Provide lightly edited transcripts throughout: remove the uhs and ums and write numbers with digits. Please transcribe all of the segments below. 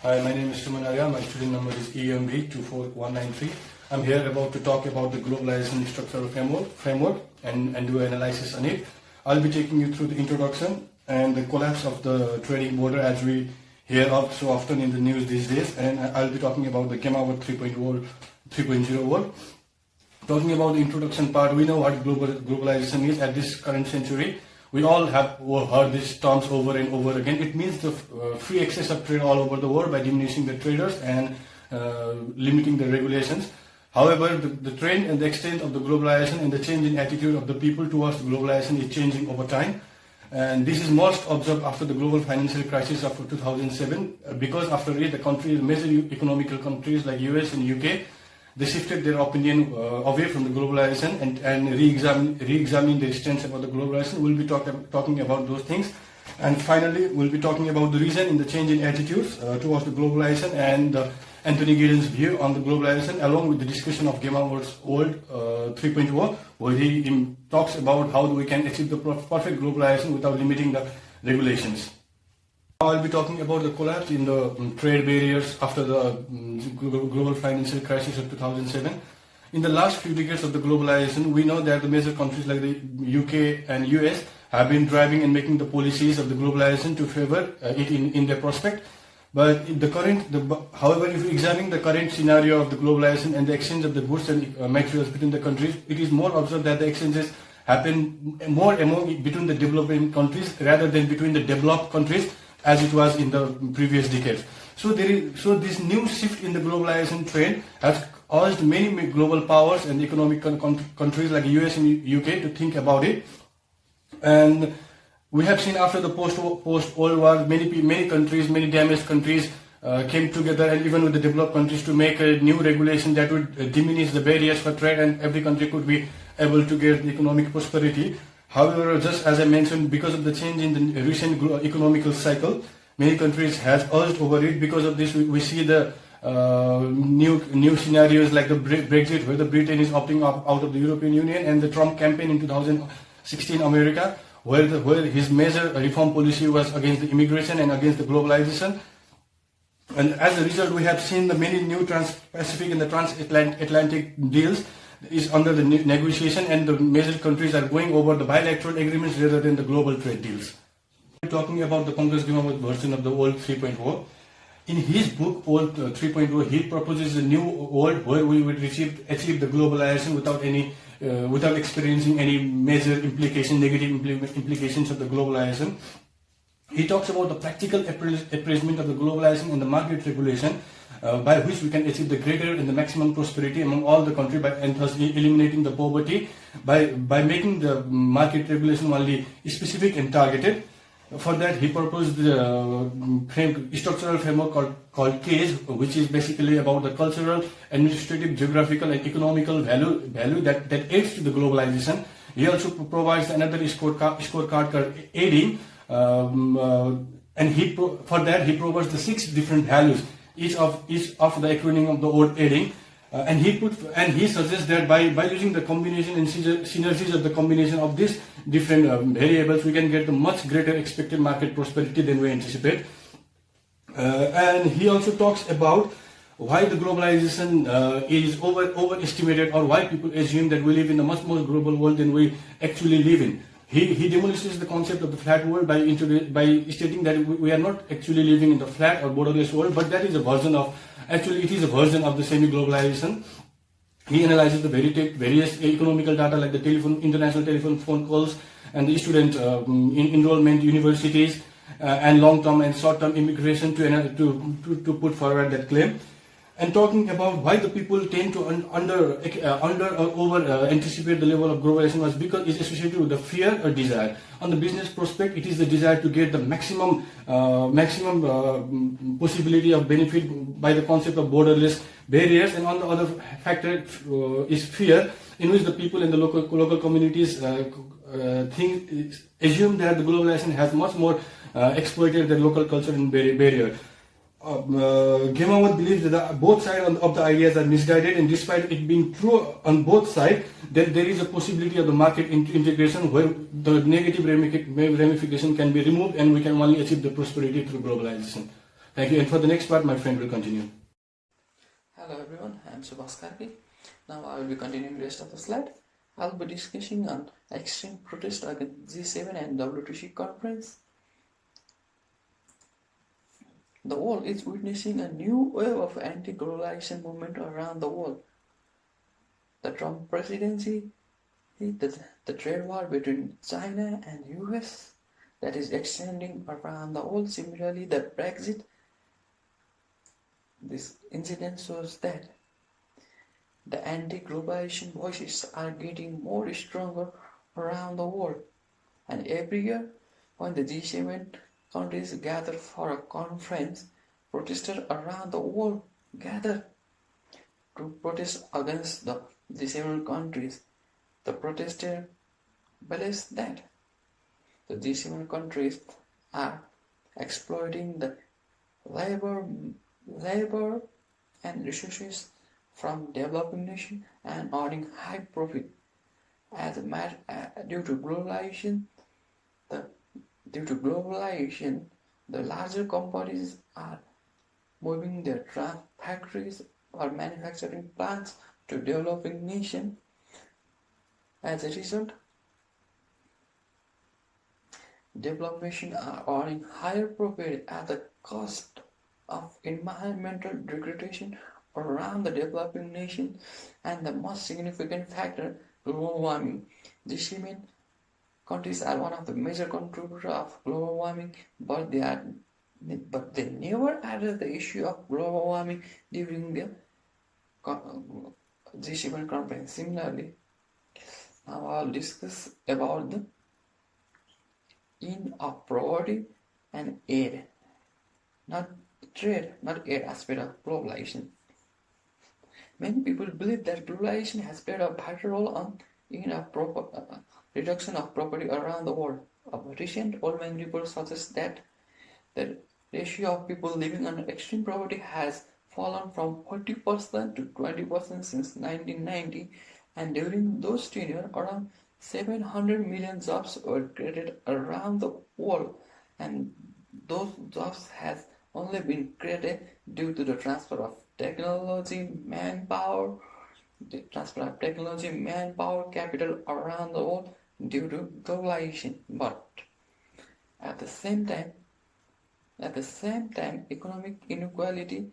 Hi, my name is Suman Arya. My student number is EMB 24193. I'm here about to talk about the globalization structural framework and do an analysis on it. I'll be taking you through the introduction and the collapse of the trading border as we hear of so often in the news these days, and I'll be talking about the Gemma 3.0 world. Talking about the introduction part, we know what globalization is at this current century. We all have heard these terms over and over again. It means the free access of trade all over the world by diminishing the traders and limiting the regulations. However, the trend and the extent of the globalization and the change in attitude of the people towards globalization is changing over time. And this is most observed after the global financial crisis of 2007, because after it, the major economical countries like US and UK, they shifted their opinion away from the globalization and re-examine their stance about the globalization. We'll be talking about those things. And finally, we'll be talking about the reason in the change in attitudes towards the globalization and Anthony Giddens' view on the globalization, along with the discussion of Gemma World 3.0, where he talks about how we can achieve the perfect globalization without limiting the regulations. I'll be talking about the collapse in the trade barriers after the global financial crisis of 2007. In the last few decades of the globalization, we know that the major countries like the UK and US have been driving and making the policies of the globalization to favor it in their prospect. But however, if you examine the current scenario of the globalization and the exchange of the goods and materials between the countries, it is more observed that the exchanges happen more between the developing countries rather than between the developed countries, as it was in the previous decades. So this new shift in the globalization trend has urged many global powers and economic countries like US and UK to think about it. And we have seen after the post-World War, many countries, many damaged countries came together, and even with the developed countries, to make a new regulation that would diminish the barriers for trade, and every country could be able to get the economic prosperity. However, just as I mentioned, because of the change in the recent economical cycle, many countries have urged over it. Because of this, we see the new scenarios like the Brexit, where the Britain is opting out of the European Union, and the Trump campaign in 2016 America, where his major reform policy was against the immigration and against the globalization. And as a result, we have seen the many new Trans-Pacific and the Transatlantic deals is under the negotiation, and the major countries are going over the bilateral agreements rather than the global trade deals. We're talking about the Pankaj Ghemawat version of the World 3.0. In his book, World 3.0, he proposes a new world where we would achieve the globalization without experiencing any major negative implications of the globalization. He talks about the practical appraisement of the globalization and the market regulation, by which we can achieve the greater and the maximum prosperity among all the countries, and thus eliminating the poverty by making the market regulation only specific and targeted. For that, he proposed the structural framework called CASE, which is basically about the cultural, administrative, geographical, and economical value that aids to the globalization. He also provides another scorecard called AIDing, and for that he provides the 6 different values, each of the acronym of the word AIDing. And he suggests that by using the combination and synergies of the combination of these different variables, we can get the much greater expected market prosperity than we anticipate. And he also talks about why the globalization is overestimated, or why people assume that we live in a much more global world than we actually live in. He demolishes the concept of the flat world by stating that we are not actually living in the flat or borderless world, but that is a version of the semi-globalization. He analyzes the various economical data like the international telephone phone calls, and the student enrollment, universities, and long-term and short-term immigration to put forward that claim. And talking about why the people tend to under or over anticipate the level of globalization was because it's associated with the fear or desire. On the business prospect, it is the desire to get the maximum possibility of benefit by the concept of borderless barriers, and on the other factor is fear, in which the people in the local communities assume that the globalization has much more exploited the local culture and barrier. Ghemawat believes that both sides of the ideas are misguided, and despite it being true on both sides, that there is a possibility of the market integration where the negative ramification can be removed, and we can only achieve the prosperity through globalization. Thank you. And for the next part, my friend will continue. Hello everyone, I am Subhas Karki. Now I will be continuing the rest of the slide. I will be discussing on extreme protest against G7 and WTC conference. The world is witnessing a new wave of anti-globalization movement around the world. The Trump presidency, the trade war between China and US that is extending around the world. Similarly, the Brexit. This incident shows that the anti-globalization voices are getting more stronger around the world, and every year when the G7 countries gather for a conference, protesters around the world gather to protest against the G7 countries. The protesters believe that the G7 countries are exploiting the labor and resources from developing nations and earning high profit. Due to globalization, the larger companies are moving their factories or manufacturing plants to developing nations. As a result, developed nations are earning higher profit at the cost of environmental degradation around the developing nation, and the most significant factor, global warming. G7 countries are one of the major contributors of global warming, but they never address the issue of global warming during the G7 conference. Similarly, now I'll discuss about the end of poverty and aid, not trade, not aid aspect of globalization. Many people believe that globalization has played a vital role in a reduction of poverty around the world. A recent World Bank report suggests that the ratio of people living under extreme poverty has fallen from 40% to 20% since 1990, and during those tenure, around 700 million jobs were created around the world, and those jobs has only been created due to the transfer of manpower, capital around the world due to globalization. But at the same time, economic inequality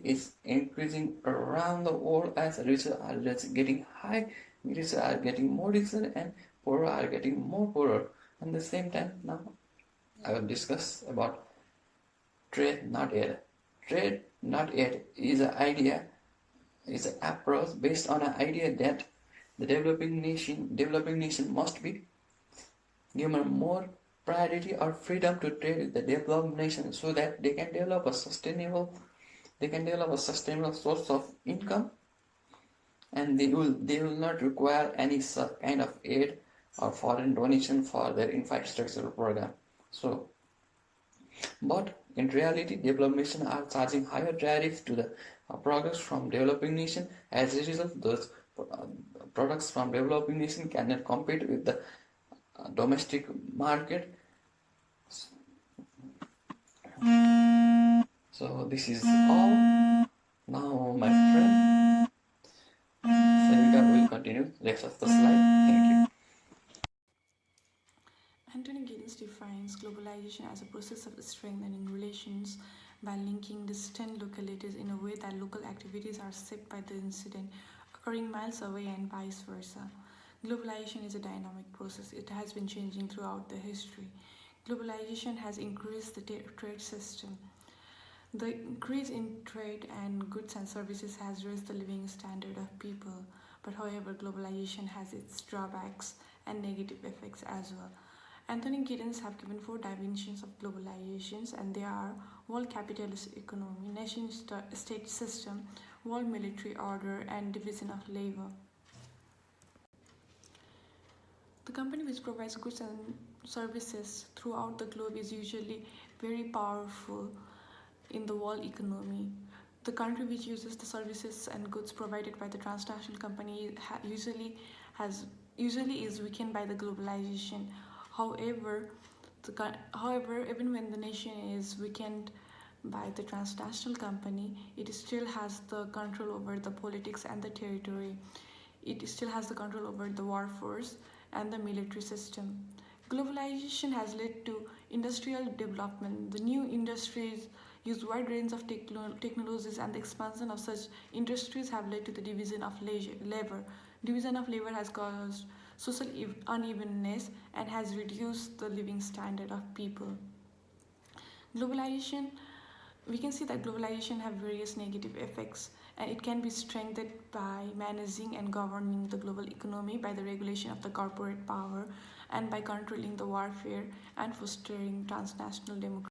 is increasing around the world as riches are just getting high, riches are getting more richer, and poorer are getting more poorer. At the same time, now I will discuss about trade not aid. Trade not aid is an approach based on an idea that the developing nation must be given more priority or freedom to trade with the developed nation so that they can develop a sustainable source of income, and they will not require any kind of aid or foreign donation for their infrastructure program. But in reality, developed nations are charging higher tariffs to the products from developing nations. As a result, those products from developing nations cannot compete with the domestic market. So this is all. Now my friend Savika will continue the rest of the slide. Thank you. Anthony Giddens defines globalization as a process of strengthening relations by linking distant localities in a way that local activities are shaped by the incident occurring miles away and vice versa. Globalization is a dynamic process. It has been changing throughout the history. Globalization has increased the trade system. The increase in trade and goods and services has raised the living standard of people. But however, globalization has its drawbacks and negative effects as well. Anthony Giddens have given 4 dimensions of globalizations, and they are world capitalist economy, nation-state system, world military order, and division of labor. The company which provides goods and services throughout the globe is usually very powerful in the world economy. The country which uses the services and goods provided by the transnational company usually is weakened by the globalization. However, However, even when the nation is weakened by the transnational company, it still has the control over the politics and the territory. It still has the control over the workforce and the military system. Globalization has led to industrial development. The new industries use wide range of technologies, and the expansion of such industries have led to the division of labor. Division of labor has caused social unevenness and has reduced the living standard of people. Globalization, we can see that globalization have various negative effects, and it can be strengthened by managing and governing the global economy, by the regulation of the corporate power, and by controlling the warfare and fostering transnational democracy.